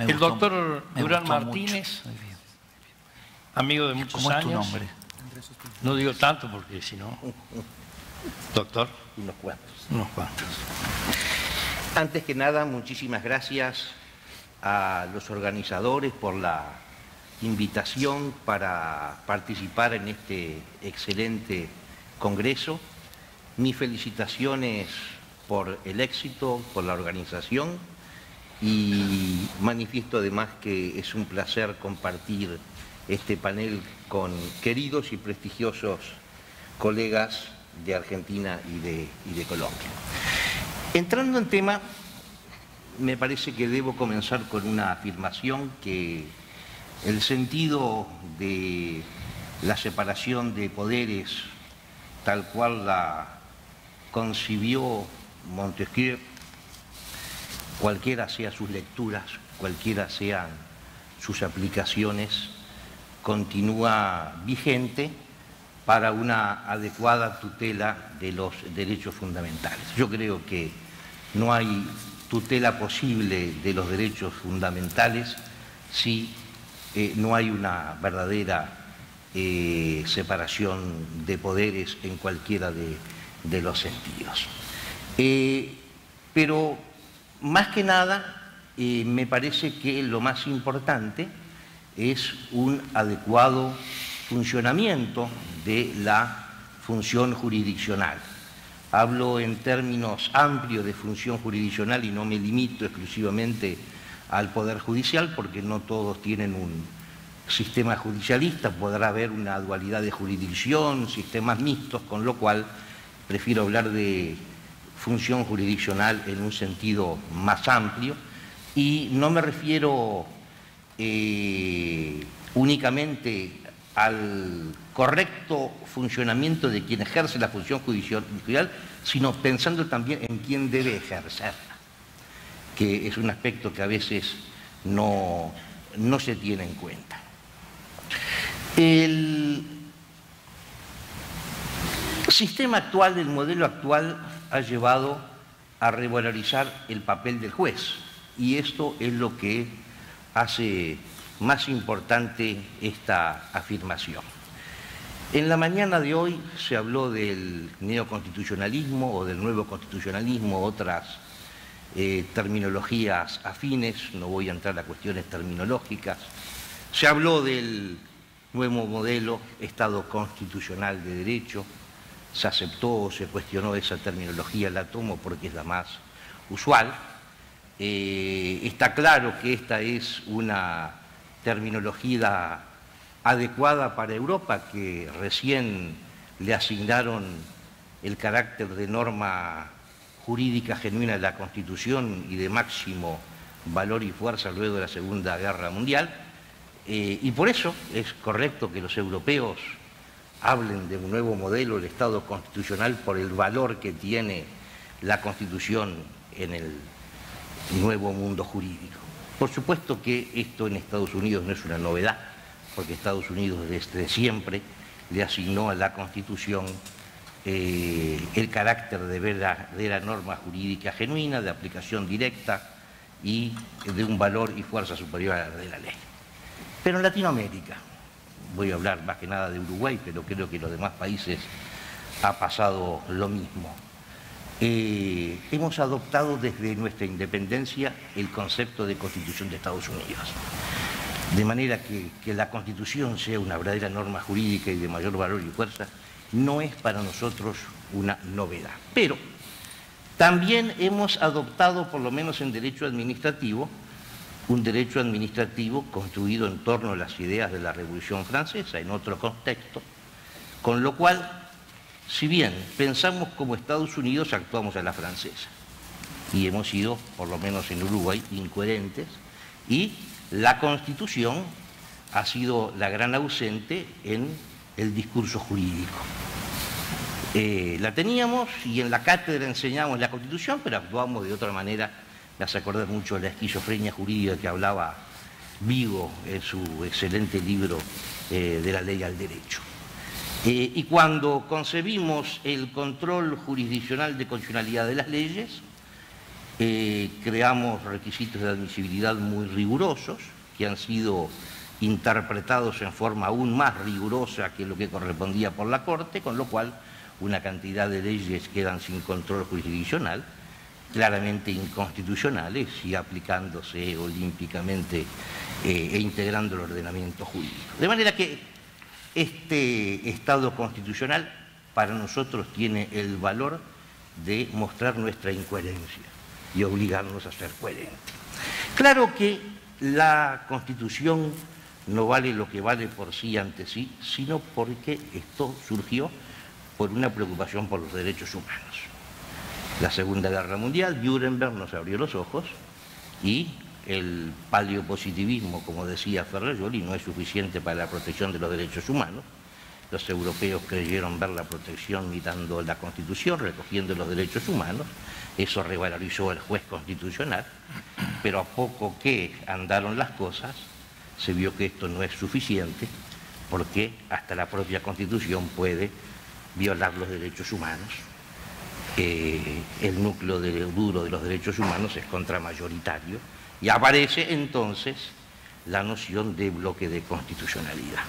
El doctor Durán Martínez, amigo de muchos años. ¿Cómo es tu nombre? No digo tanto porque si no... Doctor. Unos cuantos. Unos cuantos. Antes que nada, muchísimas gracias a los organizadores por la invitación para participar en este excelente congreso. Mis felicitaciones por el éxito, por la organización, y manifiesto además que es un placer compartir este panel con queridos y prestigiosos colegas de Argentina y de Colombia. Entrando en tema, me parece que debo comenzar con una afirmación que el sentido de la separación de poderes, tal cual la concibió Montesquieu, cualquiera sean sus lecturas, cualquiera sean sus aplicaciones, continúa vigente para una adecuada tutela de los derechos fundamentales. Yo creo que no hay tutela posible de los derechos fundamentales si no hay una verdadera separación de poderes en cualquiera de los sentidos. Pero más que nada, me parece que lo más importante es un adecuado funcionamiento de la función jurisdiccional. Hablo en términos amplios de función jurisdiccional y no me limito exclusivamente al Poder Judicial, porque no todos tienen un sistema judicialista, podrá haber una dualidad de jurisdicción, sistemas mixtos, con lo cual prefiero hablar de función jurisdiccional en un sentido más amplio, y no me refiero únicamente al correcto funcionamiento de quien ejerce la función judicial, sino pensando también en quién debe ejercerla, que es un aspecto que a veces no se tiene en cuenta. El sistema actual, el modelo actual, ha llevado a revalorizar el papel del juez, y esto es lo que hace más importante esta afirmación. En la mañana de hoy se habló del neoconstitucionalismo o del nuevo constitucionalismo, otras terminologías afines, no voy a entrar a cuestiones terminológicas. Se habló del nuevo modelo Estado constitucional de derecho, se aceptó o se cuestionó esa terminología, la tomo porque es la más usual. Está claro que esta es una terminología adecuada para Europa, que recién le asignaron el carácter de norma jurídica genuina de la Constitución y de máximo valor y fuerza luego de la Segunda Guerra Mundial, y por eso es correcto que los europeos hablen de un nuevo modelo del Estado constitucional por el valor que tiene la Constitución en el nuevo mundo jurídico. Por supuesto que esto en Estados Unidos no es una novedad, porque Estados Unidos desde siempre le asignó a la Constitución el carácter de verdadera norma jurídica genuina, de aplicación directa y de un valor y fuerza superior a la de la ley. Pero en Latinoamérica, voy a hablar más que nada de Uruguay, pero creo que en los demás países ha pasado lo mismo. Hemos adoptado desde nuestra independencia el concepto de Constitución de Estados Unidos. De manera que la Constitución sea una verdadera norma jurídica y de mayor valor y fuerza no es para nosotros una novedad. Pero también hemos adoptado, por lo menos en derecho administrativo, un derecho administrativo construido en torno a las ideas de la Revolución Francesa, en otro contexto, con lo cual, si bien pensamos como Estados Unidos, actuamos a la francesa. Y hemos sido, por lo menos en Uruguay, incoherentes, y la Constitución ha sido la gran ausente en el discurso jurídico. La teníamos y en la cátedra enseñábamos la Constitución, pero actuamos de otra manera. Me hace acordar mucho de la esquizofrenia jurídica que hablaba Vigo en su excelente libro de la ley al derecho. Y cuando concebimos el control jurisdiccional de constitucionalidad de las leyes, creamos requisitos de admisibilidad muy rigurosos, que han sido interpretados en forma aún más rigurosa que lo que correspondía por la Corte, con lo cual una cantidad de leyes quedan sin control jurisdiccional, claramente inconstitucionales y aplicándose olímpicamente e integrando el ordenamiento jurídico. De manera que este Estado constitucional para nosotros tiene el valor de mostrar nuestra incoherencia y obligarnos a ser coherentes. Claro que la Constitución no vale lo que vale por sí ante sí, sino porque esto surgió por una preocupación por los derechos humanos. La Segunda Guerra Mundial, Nuremberg nos abrió los ojos y el paleopositivismo, como decía Ferrajoli, no es suficiente para la protección de los derechos humanos. Los europeos creyeron ver la protección mirando la Constitución, recogiendo los derechos humanos. Eso revalorizó el juez constitucional, pero a poco que andaron las cosas, se vio que esto no es suficiente, porque hasta la propia Constitución puede violar los derechos humanos. El núcleo duro de los derechos humanos es contramayoritario y aparece entonces la noción de bloque de constitucionalidad.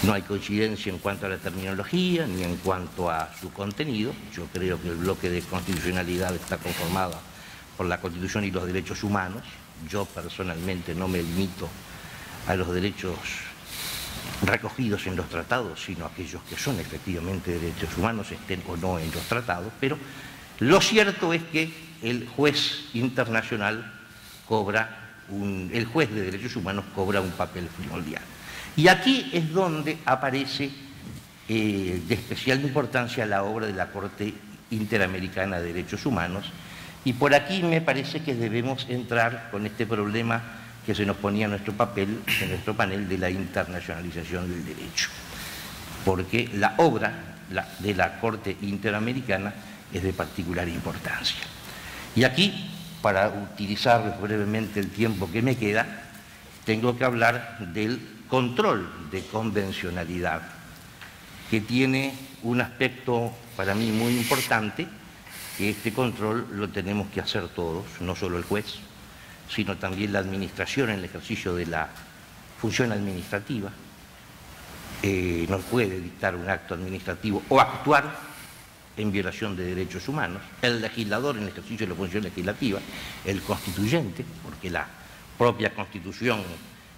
No hay coincidencia en cuanto a la terminología ni en cuanto a su contenido. Yo creo que el bloque de constitucionalidad está conformado por la Constitución y los derechos humanos. Yo personalmente no me limito a los derechos recogidos en los tratados, sino aquellos que son efectivamente derechos humanos, estén o no en los tratados, pero lo cierto es que el juez internacional el juez de derechos humanos cobra un papel primordial. Y aquí es donde aparece de especial importancia la obra de la Corte Interamericana de Derechos Humanos, y por aquí me parece que debemos entrar con este problema que se nos ponía en nuestro panel de la internacionalización del derecho, porque la obra de la Corte Interamericana es de particular importancia. Y aquí, para utilizar brevemente el tiempo que me queda, tengo que hablar del control de convencionalidad, que tiene un aspecto para mí muy importante, que este control lo tenemos que hacer todos, no solo el juez, sino también la administración en el ejercicio de la función administrativa. No puede dictar un acto administrativo o actuar en violación de derechos humanos. El legislador en el ejercicio de la función legislativa, el constituyente, porque la propia Constitución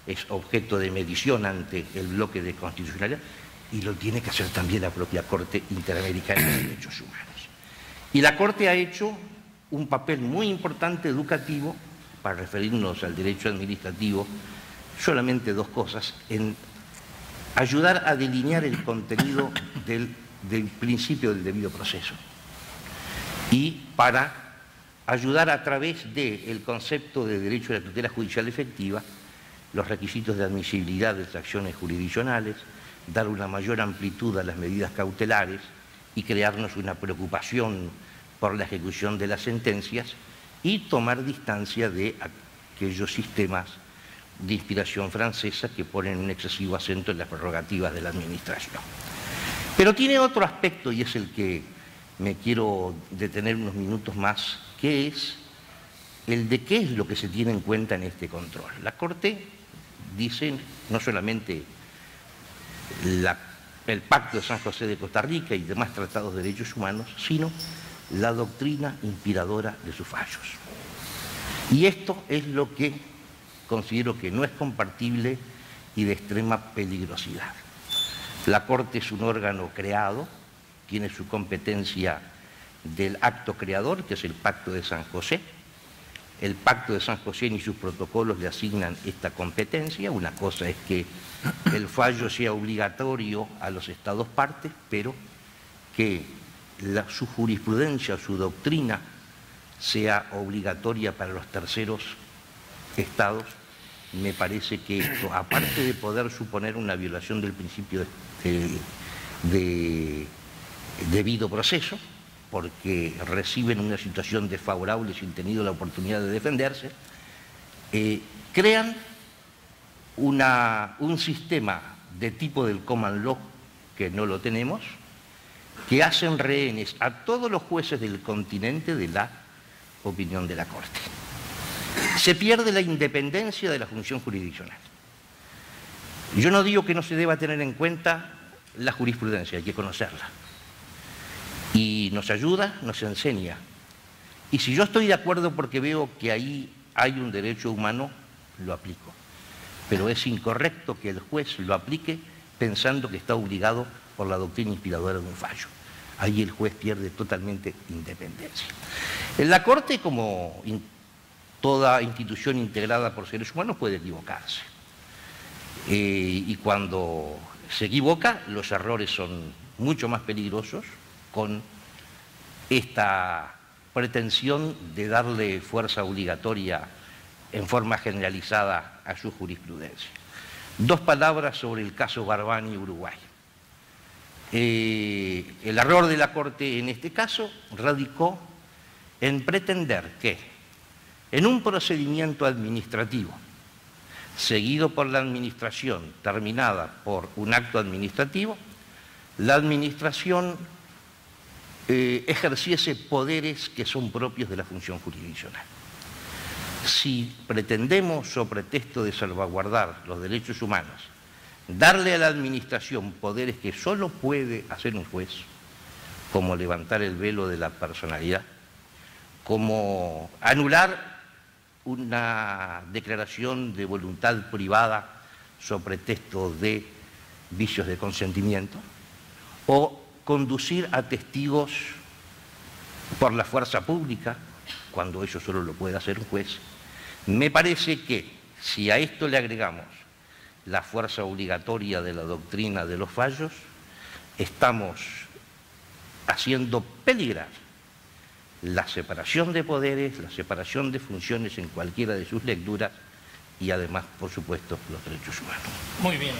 es objeto de medición ante el bloque de constitucionalidad, y lo tiene que hacer también la propia Corte Interamericana de Derechos Humanos. Y la Corte ha hecho un papel muy importante educativo, para referirnos al derecho administrativo, solamente dos cosas: en ayudar a delinear el contenido del principio del debido proceso, y para ayudar a través del concepto de derecho a la tutela judicial efectiva los requisitos de admisibilidad de las acciones jurisdiccionales, dar una mayor amplitud a las medidas cautelares y crearnos una preocupación por la ejecución de las sentencias, y tomar distancia de aquellos sistemas de inspiración francesa que ponen un excesivo acento en las prerrogativas de la administración. Pero tiene otro aspecto, y es el que me quiero detener unos minutos más, que es el de qué es lo que se tiene en cuenta en este control. La Corte dice no solamente el Pacto de San José de Costa Rica y demás tratados de derechos humanos, sino la doctrina inspiradora de sus fallos. Y esto es lo que considero que no es compartible y de extrema peligrosidad. La Corte es un órgano creado, tiene su competencia del acto creador, que es el Pacto de San José. El Pacto de San José ni sus protocolos le asignan esta competencia. Una cosa es que el fallo sea obligatorio a los estados partes, pero que su jurisprudencia, su doctrina, sea obligatoria para los terceros estados. Me parece que esto, aparte de poder suponer una violación del principio de debido proceso, porque reciben una situación desfavorable sin tenido la oportunidad de defenderse, crean un sistema de tipo del common law que no lo tenemos, que hacen rehenes a todos los jueces del continente de la opinión de la Corte. Se pierde la independencia de la función jurisdiccional. Yo no digo que no se deba tener en cuenta la jurisprudencia, hay que conocerla. Y nos ayuda, nos enseña. Y si yo estoy de acuerdo porque veo que ahí hay un derecho humano, lo aplico. Pero es incorrecto que el juez lo aplique pensando que está obligado por la doctrina inspiradora de un fallo. Ahí el juez pierde totalmente independencia. En la Corte, como toda institución integrada por seres humanos, puede equivocarse. Y cuando se equivoca, los errores son mucho más peligrosos con esta pretensión de darle fuerza obligatoria en forma generalizada a su jurisprudencia. Dos palabras sobre el caso Barbani Uruguay. El error de la Corte en este caso radicó en pretender que en un procedimiento administrativo seguido por la administración, terminada por un acto administrativo, la administración ejerciese poderes que son propios de la función jurisdiccional. Si pretendemos, sobre pretexto de salvaguardar los derechos humanos, darle a la administración poderes que solo puede hacer un juez, como levantar el velo de la personalidad, como anular una declaración de voluntad privada sobre pretexto de vicios de consentimiento, o conducir a testigos por la fuerza pública, cuando eso solo lo puede hacer un juez, me parece que si a esto le agregamos la fuerza obligatoria de la doctrina de los fallos, estamos haciendo peligrar la separación de poderes, la separación de funciones en cualquiera de sus lecturas y además, por supuesto, los derechos humanos. Muy bien.